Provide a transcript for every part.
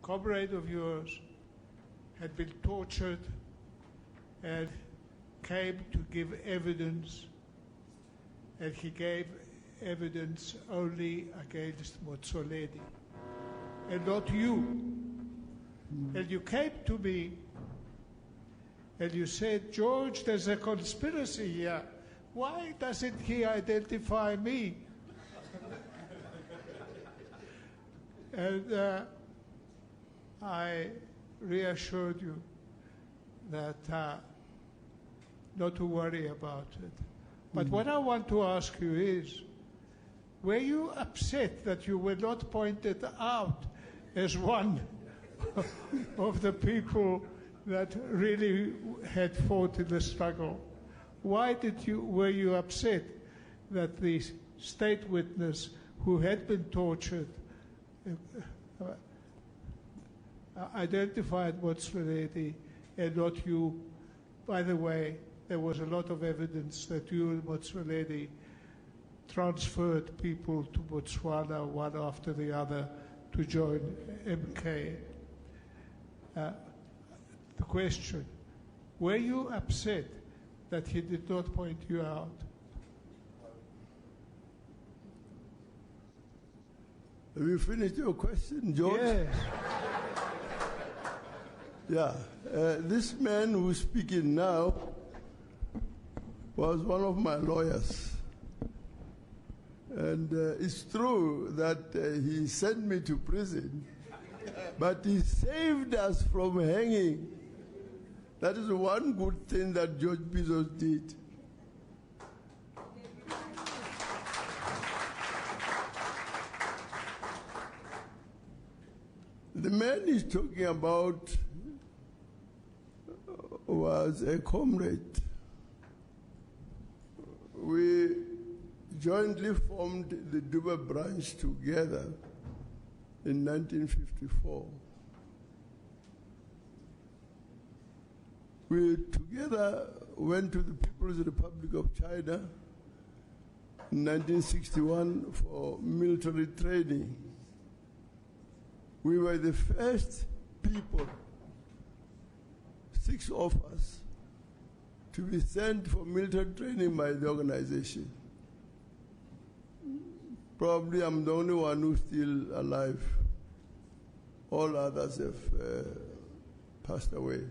comrade of yours had been tortured and came to give evidence, and he gave evidence only against Motsoaledi and not you. And you came to me and you said, George, there's a conspiracy here. Why doesn't he identify me? And I reassured you that not to worry about it. But what I want to ask you is, were you upset that you were not pointed out as one of the people that really had fought in the struggle? Why were you upset that the state witness who had been tortured identified Motsoaledi and not you? By the way, there was a lot of evidence that you and Motsoaledi transferred people to Botswana one after the other to join MK. The question, were you upset that he did not point you out? Have you finished your question, George? Yes. Yeah. This man who's speaking now was one of my lawyers. And it's true that he sent me to prison, but he saved us from hanging. That is one good thing that George Bizos did. The man he's talking about was a comrade. We jointly formed the Duba branch together in 1954. We together went to the People's Republic of China in 1961 for military training. We were the first people, 6 of us, to be sent for military training by the organization. Probably I'm the only one who's still alive. All others have passed away.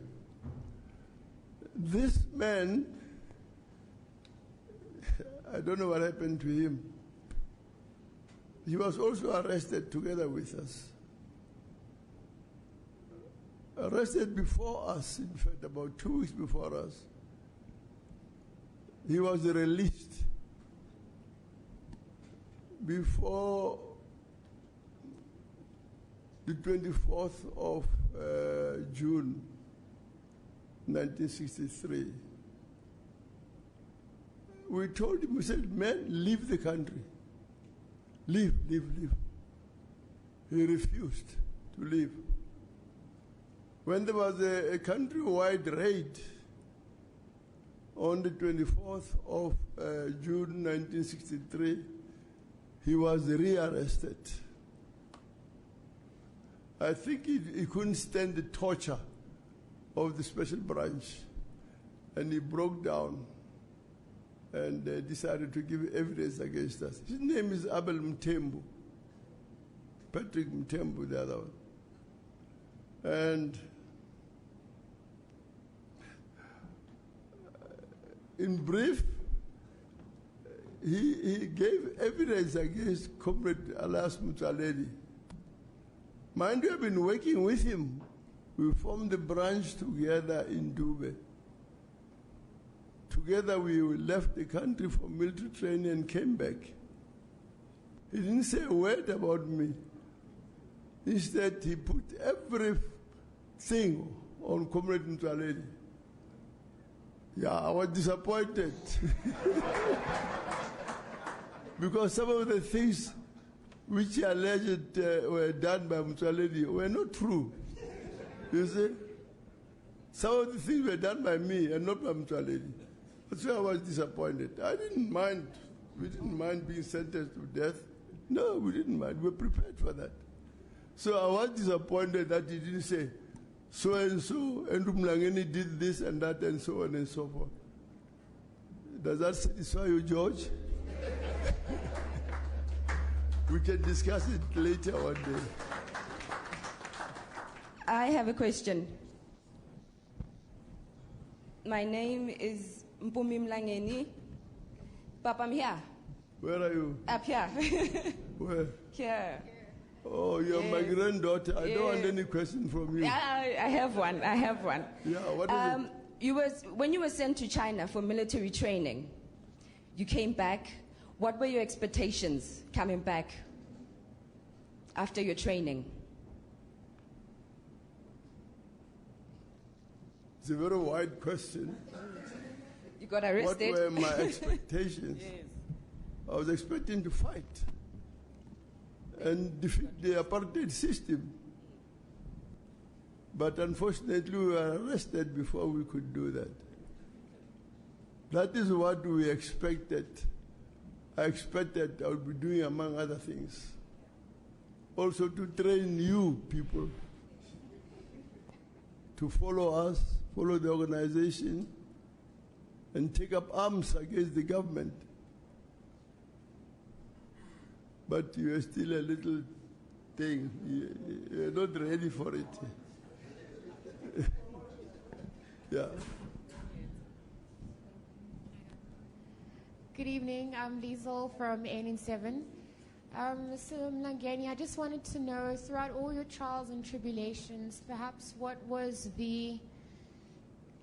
This man, I don't know what happened to him. He was also arrested together with us. Arrested before us, in fact, about 2 weeks before us. He was released before the 24th of June, 1963. We told him, we said, man, leave the country. Leave, leave, leave. He refused to leave. When there was a countrywide raid on the 24th of June 1963, he was rearrested. I think he couldn't stand the torture of the special branch, and he broke down and decided to give evidence against us. His name is Abel Mtembu, Patrick Mtembu, the other one. And in brief, he gave evidence against Comrade Alas Motsoaledi. Mind you, I've been working with him. We formed the branch together in Dube. Together we left the country for military training and came back. He didn't say a word about me. Instead, he put everything on Comrade Motsoaledi. Yeah, I was disappointed. Because some of the things which he alleged were done by Motsoaledi were not true. You see? Some of the things were done by me and not by Motsoaledi. That's why I was disappointed. I didn't mind. We didn't mind being sentenced to death. No, we didn't mind. We were prepared for that. So I was disappointed that he didn't say, so and so, Andrew Mlangeni did this and that and so on and so forth. Does that satisfy you, George? We can discuss it later one day. I have a question. My name is Mlangeni. Papa, I'm here. Where are you? Up here. Where? Here. Oh, you're my granddaughter. I don't want any question from you. I have one. Yeah, what is it? When you were sent to China for military training, you came back. What were your expectations coming back after your training? It's a very wide question. You got arrested? What were my expectations? Yes. I was expecting to fight and defeat the apartheid system. But unfortunately, we were arrested before we could do that. That is what we expected. I expected I would be doing, among other things, also to train you people to follow us, follow the organization, and take up arms against the government. But you are still a little thing. You're not ready for it. Yeah. Good evening. I'm Liesel from NN7. Mr. Mlangeni, I just wanted to know, throughout all your trials and tribulations, perhaps what was the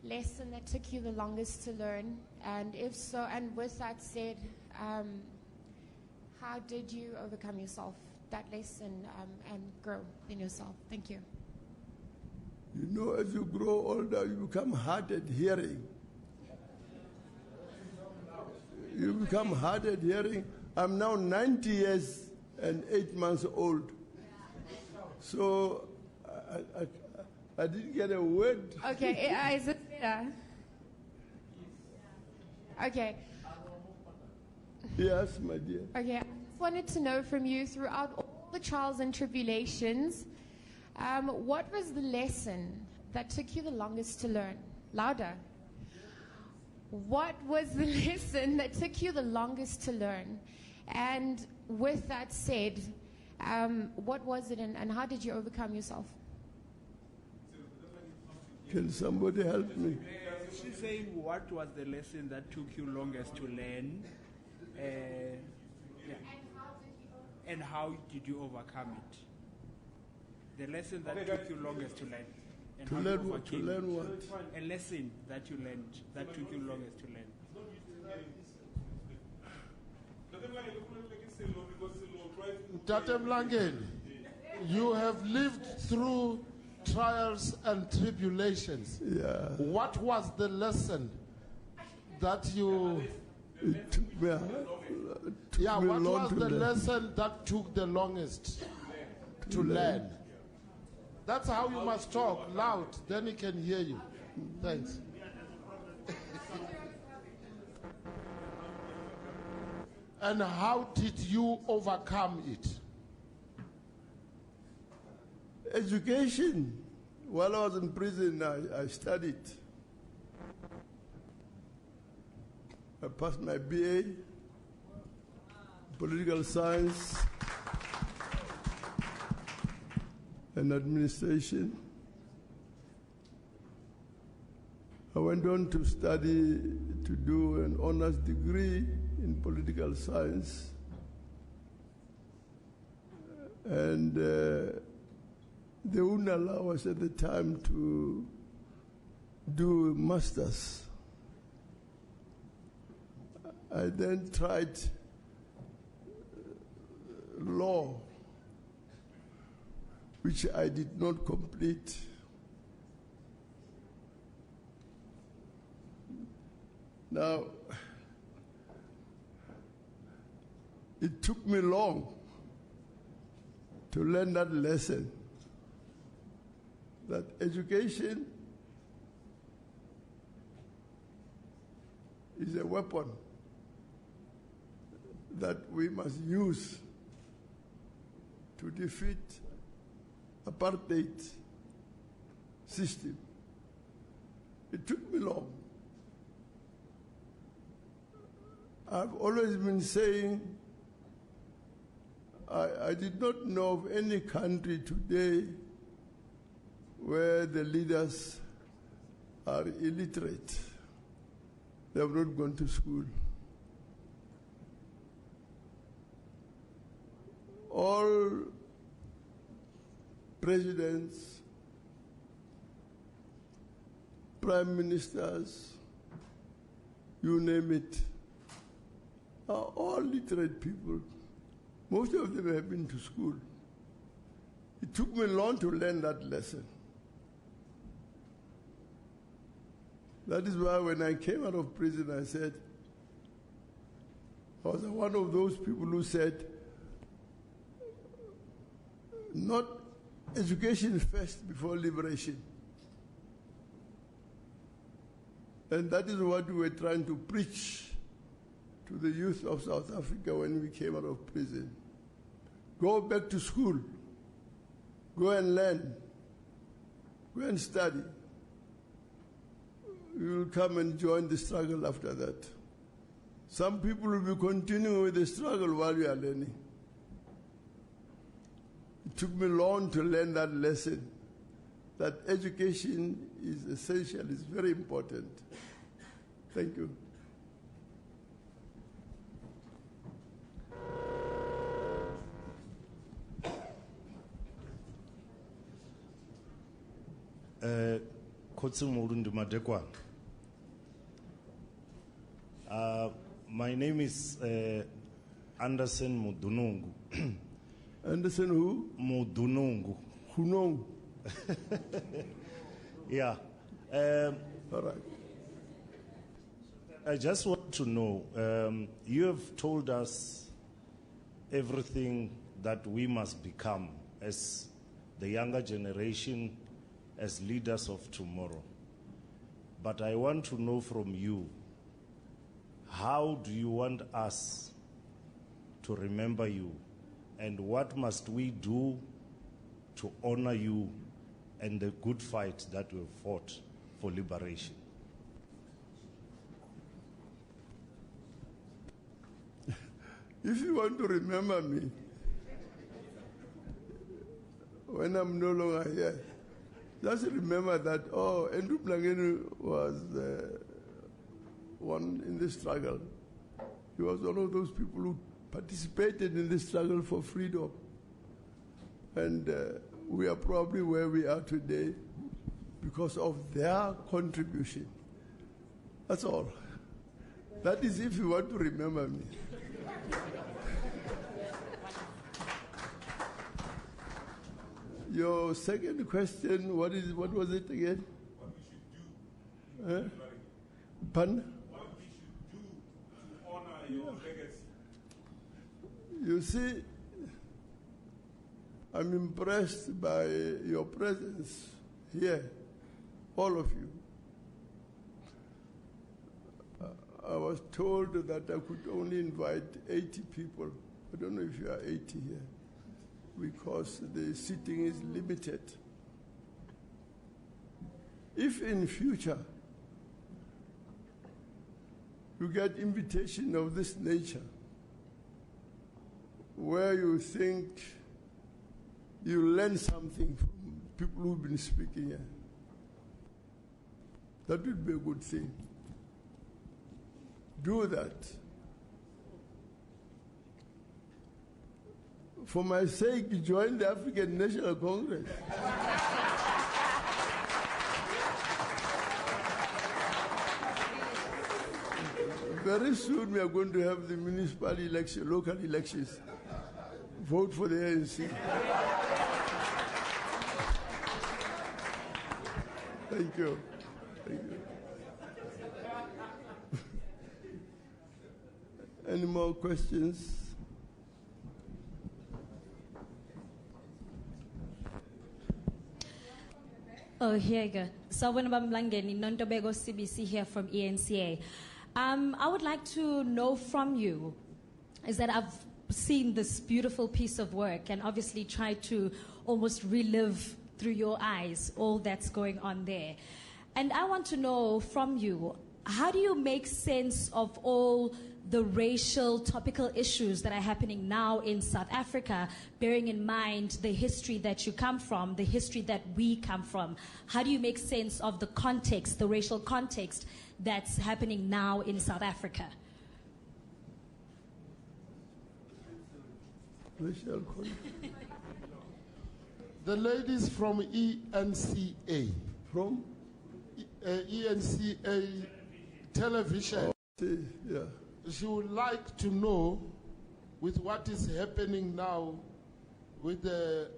lesson that took you the longest to learn? And if so, and with that said, how did you overcome yourself, that lesson, and grow in yourself? Thank you. You know, as you grow older, you become hard at hearing. You become hard at hearing. I'm now 90 years and 8 months old. So I didn't get a word. Okay, is it better? Okay. Yes, my dear. Okay, I just wanted to know from you, throughout all the trials and tribulations, what was the lesson that took you the longest to learn? Louder. What was the lesson that took you the longest to learn? And with that said, what was it, and how did you overcome yourself? Can somebody help me? She's saying, what was the lesson that took you longest to learn? Yeah. And how did you overcome it? The lesson that took you longest to learn. And To how learn you what? To overcame learn it. what? A lesson that you learned that took you longest to learn. Tate Mlangeni, you have lived through trials and tribulations. Yeah. What was the lesson that you... It took me, Yeah, me what long was to the learn. lesson that took the longest to learn? That's how you must talk, loud, then he can hear you. Thanks. And how did you overcome it? Education. While I was in prison, I studied. I passed my BA, political science and administration. I went on to study, to do an honors degree in political science. And they wouldn't allow us at the time to do masters. I then tried law, which I did not complete. Now, it took me long to learn that lesson, that education is a weapon that we must use to defeat apartheid system. It took me long. I've always been saying I did not know of any country today where the leaders are illiterate. They have not gone to school. All presidents, prime ministers, you name it, are all literate people. Most of them have been to school. It took me long to learn that lesson. That is why when I came out of prison, I said, I was one of those people who said, not education first before liberation. And that is what we were trying to preach to the youth of South Africa when we came out of prison. Go back to school. Go and learn. Go and study. You will come and join the struggle after that. Some people will be continuing with the struggle while you are learning. It took me long to learn that lesson, that education is essential, is very important. Thank you. My name is Anderson Mudunungu. Anderson who? Mudunungu. Hunong. Yeah. All right. I just want to know, you have told us everything that we must become as the younger generation, as leaders of tomorrow. But I want to know from you, how do you want us to remember you? And what must we do to honor you and the good fight that we've fought for liberation? If you want to remember me, when I'm no longer here, just remember that, Andrew Mlangeni was the one in the struggle. He was one of those people who participated in the struggle for freedom. And we are probably where we are today because of their contribution. That's all. That is if you want to remember me. Your second question, what was it again? What we should do. Pardon? What we should do to honor your legacy. You see, I'm impressed by your presence here, all of you. I was told that I could only invite 80 people. I don't know if you are 80 here, because the seating is limited. If in future you get invitation of this nature, where you think you learn something from people who've been speaking here, that would be a good thing. Do that. For my sake, join the African National Congress. Very soon we are going to have the municipal election, local elections. Vote for the ANC. Thank you. Thank you. Any more questions? Oh, here you go. Sawubona Mlangeni, Nontobeko SABC here from ENCA. I would like to know from you, is that I've seen this beautiful piece of work and obviously tried to almost relive through your eyes all that's going on there. And I want to know from you, how do you make sense of all the racial topical issues that are happening now in South Africa, bearing in mind the history that you come from, the history that we come from? How do you make sense of the context, the racial context that's happening now in South Africa? Racial context. The ladies from ENCA. From? ENCA television. Yeah. She would like to know, with what is happening now with the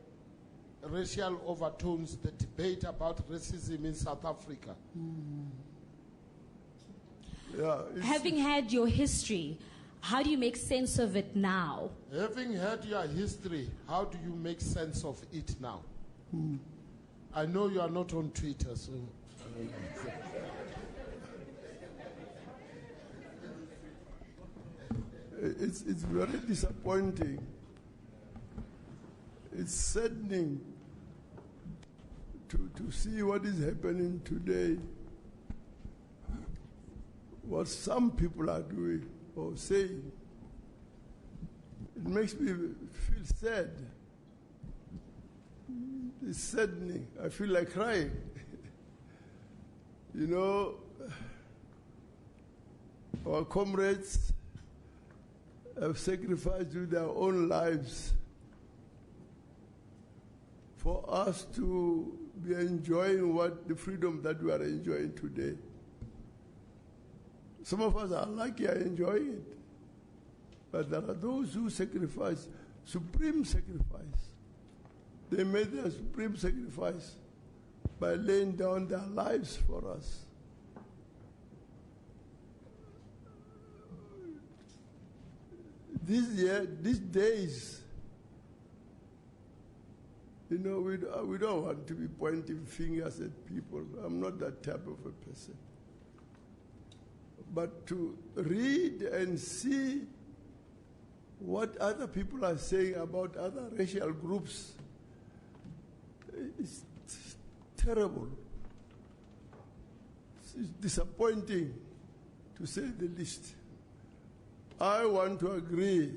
racial overtones, the debate about racism in South Africa. Yeah, Having had your history, how do you make sense of it now? Having had your history, how do you make sense of it now? I know you are not on Twitter, so... It's very disappointing. It's saddening to see what is happening today, what some people are doing or saying. It makes me feel sad. It's saddening. I feel like crying. You know, our comrades have sacrificed with their own lives for us to be enjoying the freedom that we are enjoying today. Some of us are lucky are enjoying it, but there are those who sacrifice, supreme sacrifice. They made their supreme sacrifice by laying down their lives for us. These days, you know, we don't want to be pointing fingers at people. I'm not that type of a person. But to read and see what other people are saying about other racial groups is terrible. It's disappointing, to say the least. I want to agree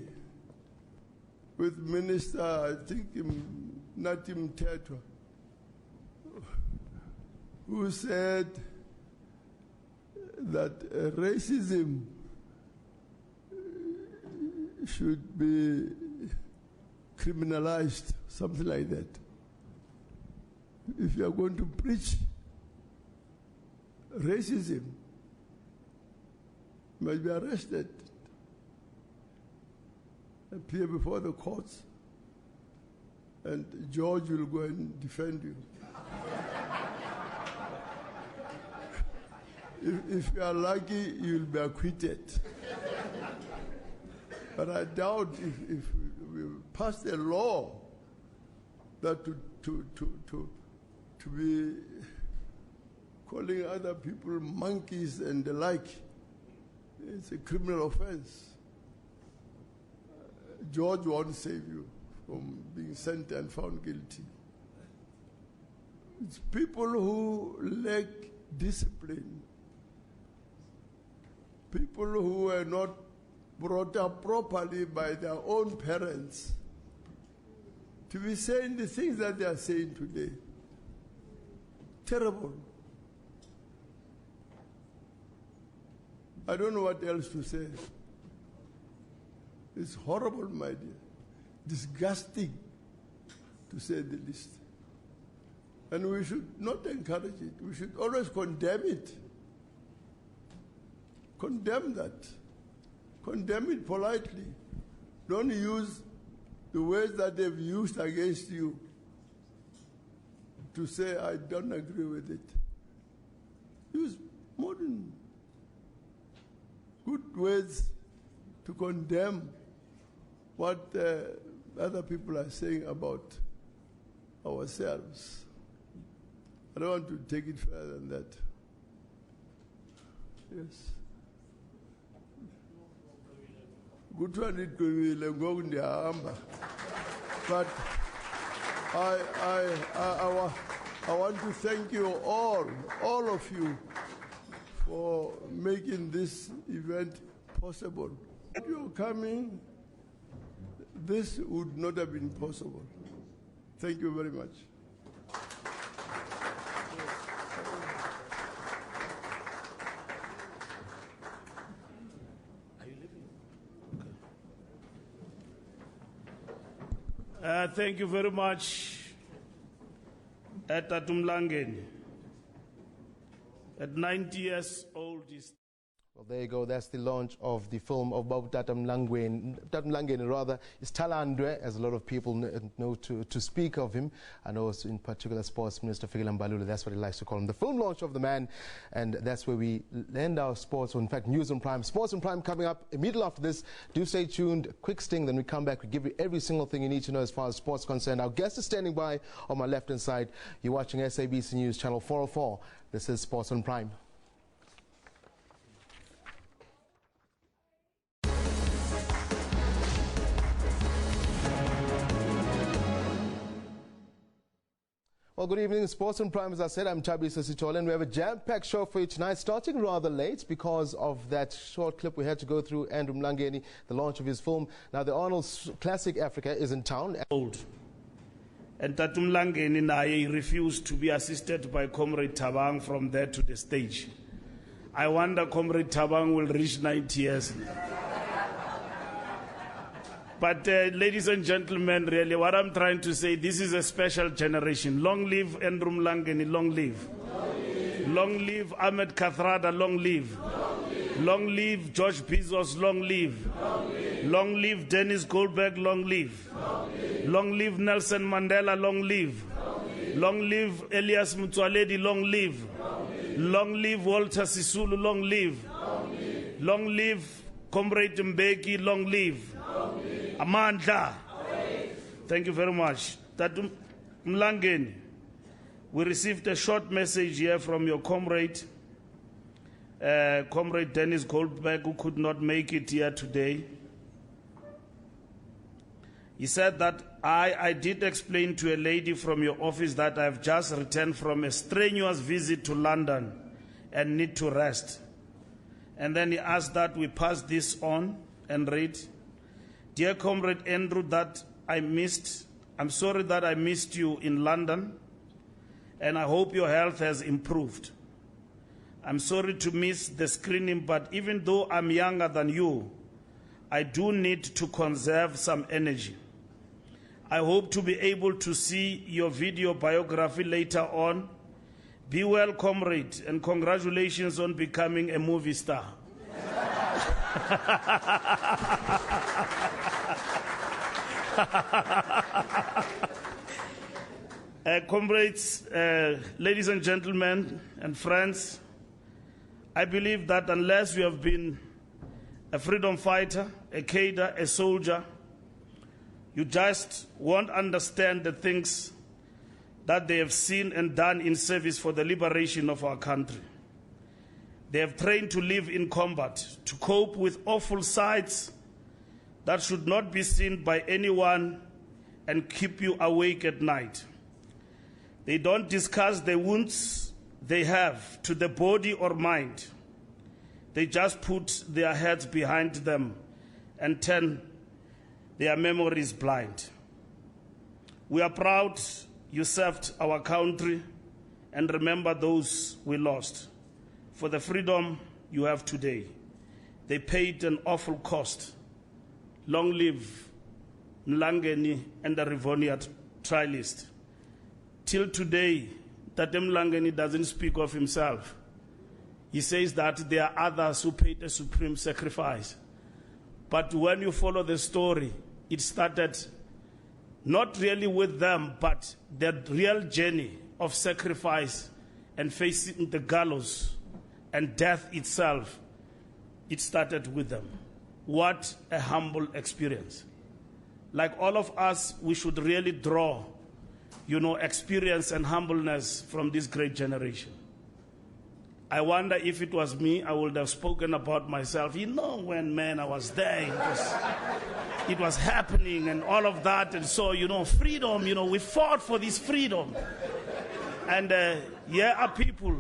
with Minister, I think, Natim Tetwa, who said that racism should be criminalized, something like that. If you are going to preach racism, you must be arrested, appear before the courts, and George will go and defend you. If you are lucky, you'll be acquitted. But I doubt if we pass a law that to be calling other people monkeys and the like, it's a criminal offense. George won't save you from being sent and found guilty. It's people who lack discipline, people who were not brought up properly by their own parents, to be saying the things that they are saying today. Terrible. I don't know what else to say. It's horrible, my dear. Disgusting, to say the least. And we should not encourage it. We should always condemn it. Condemn that. Condemn it politely. Don't use the words that they've used against you to say, I don't agree with it. Use modern, good words to condemn what other people are saying about ourselves. I don't want to take it further than that. Yes. Good one, it could be but I want to thank you all of you, for making this event possible. If you're coming, this would not have been possible. Thank you very much. Thank you very much, Andrew Mlangeni. At 90 years old, well, there you go. That's the launch of the film of Babu Tata Mlangeni, rather. It's Talandwe, as a lot of people know to speak of him. I know it's in particular Sports Minister Fikile Mbalula. That's what he likes to call him. The film launch of the man, and that's where we end our sports, or in fact, News on Prime. Sports on Prime coming up immediately after this. Do stay tuned. Quick sting, then we come back. We give you every single thing you need to know as far as sports concerned. Our guest is standing by on my left-hand side. You're watching SABC News, Channel 404. This is Sports on Prime. Well, good evening. Sports on Prime, as I said, I'm Chabi Sisitola, and we have a jam-packed show for you tonight, starting rather late because of that short clip we had to go through. Andrew Mlangeni, the launch of his film. Now, the Arnold Classic Africa is in town. And Tatu Mlangeni naye refused to be assisted by Comrade Tabang from there to the stage. I wonder Comrade Tabang will reach 90 years. But ladies and gentlemen, really, what I'm trying to say, this is a special generation. Long live Andrew Mlangeni, long live. Long live Ahmed Kathrada, long live. Long live George Bizos, long live. Long live Dennis Goldberg, long live. Long live Nelson Mandela, long live. Long live Elias Mutwaledi, long live. Long live Walter Sisulu, long live. Long live Comrade Mbeki, long live. Amandla. Thank you very much. Tatu Mlangeni, we received a short message here from your comrade, Comrade Dennis Goldberg, who could not make it here today. He said that I did explain to a lady from your office that I've just returned from a strenuous visit to London and need to rest. And then he asked that we pass this on and read. Dear Comrade Andrew, I'm sorry that I missed you in London, and I hope your health has improved. I'm sorry to miss the screening, but even though I'm younger than you, I do need to conserve some energy. I hope to be able to see your video biography later on. Be well, comrade, and congratulations on becoming a movie star. Comrades, ladies and gentlemen and friends, I believe that unless you have been a freedom fighter, a cadre, a soldier, you just won't understand the things that they have seen and done in service for the liberation of our country. They have trained to live in combat, to cope with awful sights that should not be seen by anyone and keep you awake at night. They don't discuss the wounds they have to the body or mind. They just put their heads behind them and turn their memories blind. We are proud you served our country, and remember those we lost for the freedom you have today. They paid an awful cost. Long live Mlangeni and the Rivonia Trialist. Till today, Tate Mlangeni doesn't speak of himself. He says that there are others who paid a supreme sacrifice. But when you follow the story, it started not really with them, but the real journey of sacrifice and facing the gallows and death itself. It started with them. What a humble experience. Like all of us, we should really draw, experience and humbleness from this great generation. I wonder if it was me, I would have spoken about myself. When, man, I was there. it was happening and all of that. And so, freedom, we fought for this freedom. And here are people,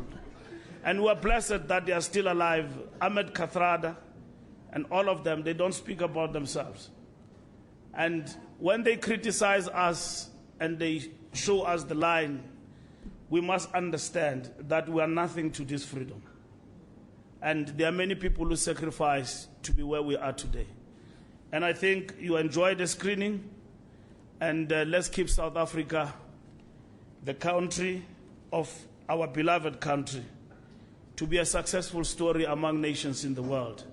and we are blessed that they are still alive. Ahmed Kathrada and all of them, they don't speak about themselves. And when they criticize us and they show us the line, we must understand that we are nothing to this freedom. And there are many people who sacrifice to be where we are today. And I think you enjoyed the screening, and let's keep South Africa, the country of our beloved country, to be a successful story among nations in the world.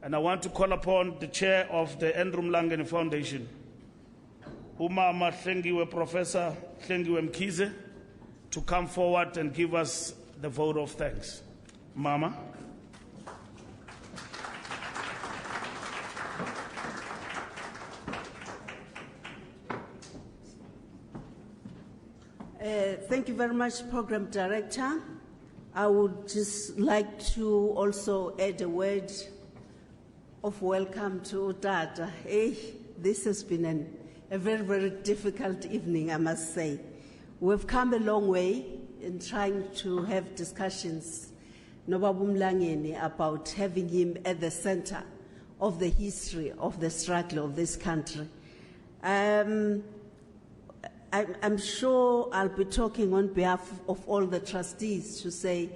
And I want to call upon the chair of the Andrew Mlangeni Foundation, Umama Hlengiwe, Professor Hlengiwe Mkhize, to come forward and give us the vote of thanks. Mama. Thank you very much, Program Director. I would just like to also add a word of welcome to Tata. This has been a very, very difficult evening, I must say. We've come a long way in trying to have discussions, Nobabu Mlangeni, about having him at the center of the history of the struggle of this country. I'm sure I'll be talking on behalf of all the trustees to say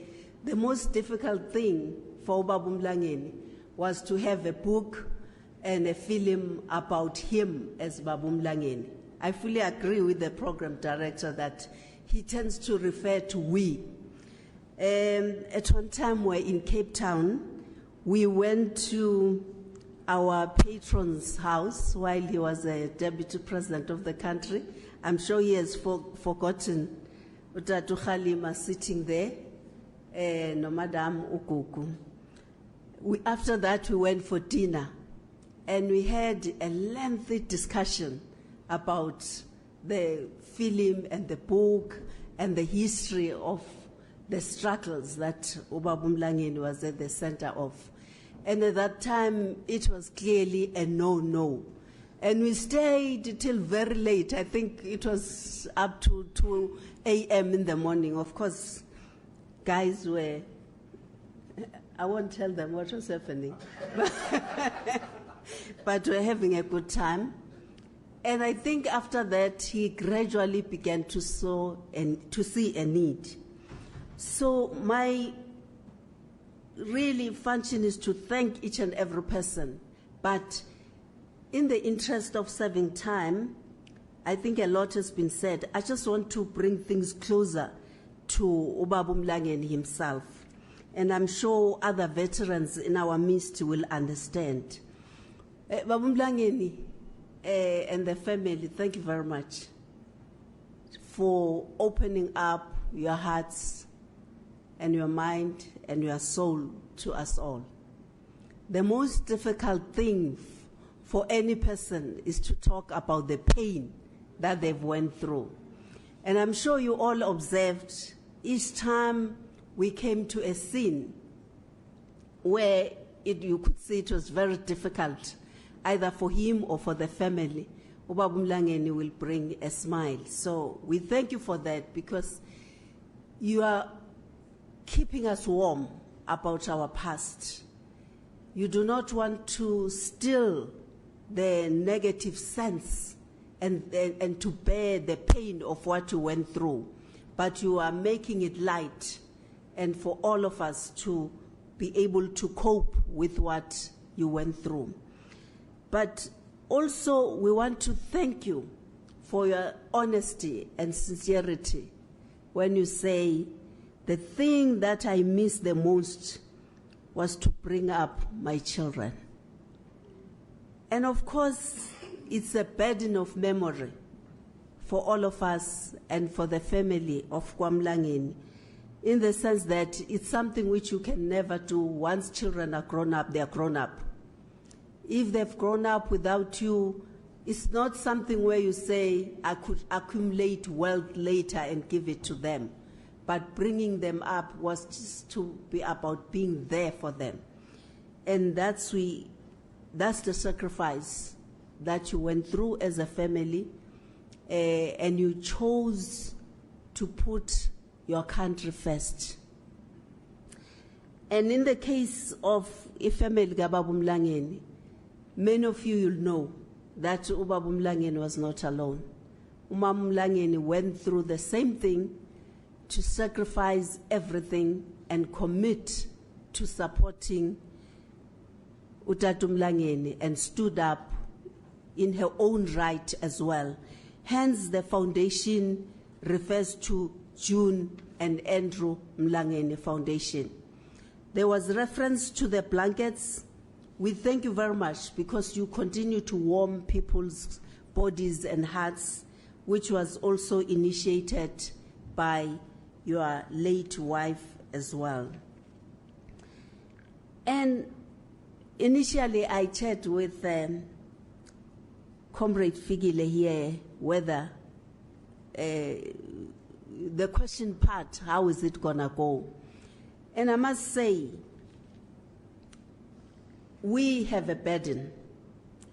the most difficult thing for Babu Mlangeni was to have a book and a film about him as Babu Mlangeni. I fully agree with the program director that he tends to refer to we. At one time we're in Cape Town, we went to our patron's house while he was a deputy president of the country. I'm sure he has forgotten Utatu Khalima sitting there, no Madam Ukuku. After that, we went for dinner, and we had a lengthy discussion about the film and the book and the history of the struggles that Babu Mlangeni was at the center of. And at that time, it was clearly a no-no. And we stayed till very late. I think it was up to 2 a.m. in the morning. Of course, guys were, I won't tell them what was happening, but we're having a good time. And I think after that, he gradually began to see a need. So my really function is to thank each and every person, but in the interest of saving time, I think a lot has been said. I just want to bring things closer to Babu Mlangeni himself. And I'm sure other veterans in our midst will understand. Babu Mlangeni and the family, thank you very much for opening up your hearts and your mind and your soul to us all. The most difficult thing for any person is to talk about the pain that they've went through. And I'm sure you all observed each time we came to a scene where you could see it was very difficult, either for him or for the family, Babu Mlangeni will bring a smile. So we thank you for that, because you are keeping us warm about our past. You do not want to still the negative sense and to bear the pain of what you went through, but you are making it light and for all of us to be able to cope with what you went through. But also we want to thank you for your honesty and sincerity when you say the thing that I miss the most was to bring up my children. And of course, it's a burden of memory for all of us and for the family of Mlangeni, in the sense that it's something which you can never do. Once children are grown up, they are grown up. If they've grown up without you, it's not something where you say, I could accumulate wealth later and give it to them. But bringing them up was just to be about being there for them. And that's the sacrifice that you went through as a family, and you chose to put your country first. And in the case of ifamily kaBaba Mlangeni, many of you will know that uBaba Mlangeni was not alone. Umama Mlangeni went through the same thing, to sacrifice everything and commit to supporting uTata Mlangeni, and stood up in her own right as well. Hence, the foundation refers to June and Andrew Mlangeni Foundation. There was reference to the blankets. We thank you very much because you continue to warm people's bodies and hearts, which was also initiated by your late wife as well. And initially I chatted with Comrade Figile here whether the question part, how is it gonna go? And I must say, we have a burden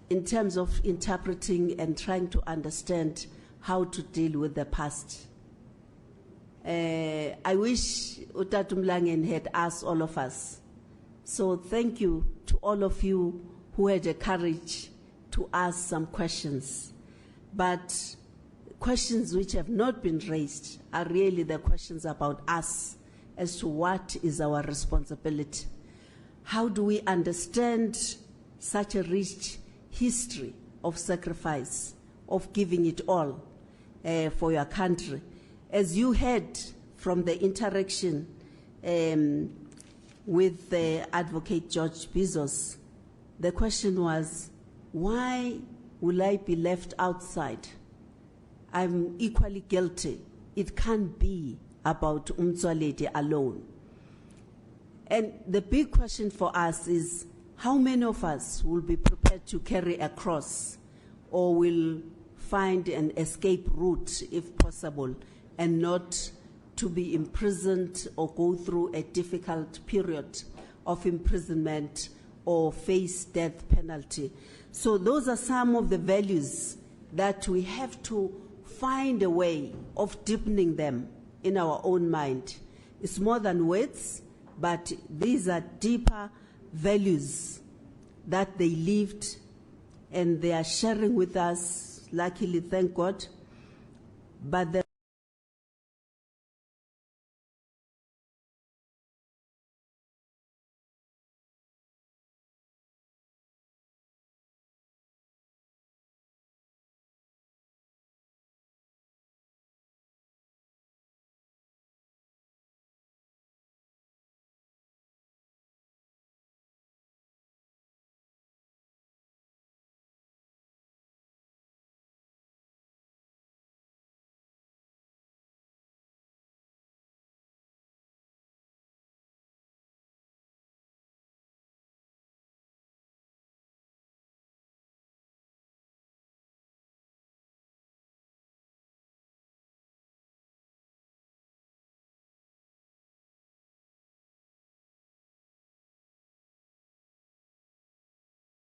in terms of interpreting and trying to understand how to deal with the past. I wish uTata Mlangeni had asked all of us. So thank you to all of you who had the courage to ask some questions. But questions which have not been raised are really the questions about us as to what is our responsibility. How do we understand such a rich history of sacrifice, of giving it all for your country? As you heard from the interaction with Advocate George Bezos, the question was, why will I be left outside? I'm equally guilty. It can't be about Umzwaledi alone. And the big question for us is, how many of us will be prepared to carry a cross or will find an escape route if possible and not to be imprisoned or go through a difficult period of imprisonment or face death penalty? So those are some of the values that we have to find a way of deepening them in our own mind. It's more than words, but these are deeper values that they lived and they are sharing with us, luckily, thank God. But the